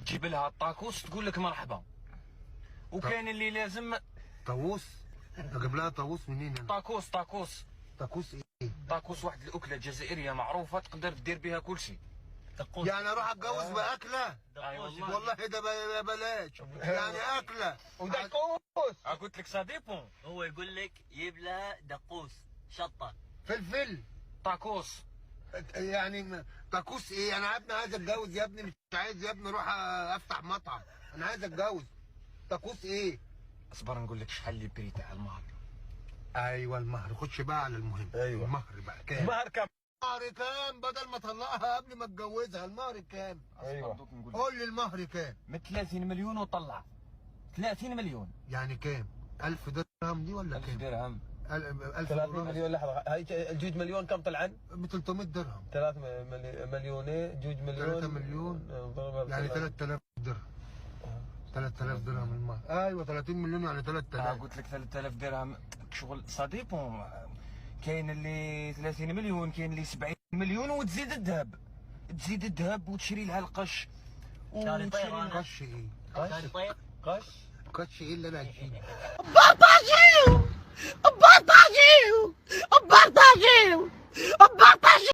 تجيب لها الطاكوس تقول لك مرحبا. وكاين اللي لازم طاووس. اجيب لها طاووس منين انا؟ طاكوس طاووس ايه؟ طاقوس واحد الاكله جزائريه معروفه تقدر دير بها كل شيء. يعني اروح اتجوز باكله؟ اي والله ده بلاش يعني اكله. ودقوس. قلت لك سا ديبون. هو يقول لك يجيب لها دقوس شطه. فلفل. طاكوس يعني طاكوس ايه؟ انا يا ابني عايز اتجوز يا ابني، مش عايز يا ابني اروح افتح مطعم، انا عايز اتجوز. طاكوس ايه؟ اصبر نقول لك شحال لي بري تاع المهر. ايوه المهر، خش بقى على المهم. أيوة. المهر بقى كام؟ المهر كم؟ المهر كام بدل ما اطلقها قبل ما اتجوزها؟ المهر كام؟ أيوة. قول لي المهر كام؟ من 30 مليون وطلع 30 مليون. يعني كام؟ 1000 درهم دي ولا 1000 كام؟ درهم. 1000 30 مليون. لحظه، هاي الجوج مليون كم طلعن؟ ب 300 درهم. 3 مليونين جوج مليون. 3 مليون يعني 3000 درهم. 3000 درهم المهر. ايوه 30 مليون يعني 3000. قلت لك 3000 درهم شغل سا ديبون. كاين اللي 30 مليون، كاين اللي 70 مليون وتزيد الذهب. تزيد الذهب وتشري لها القش. شاري طير أنا. قش ايه؟ شاري طير. قش. قش ايه اللي انا هشيله؟ Abartagiu! Abartagiu! Abartagiu! Abartagiu!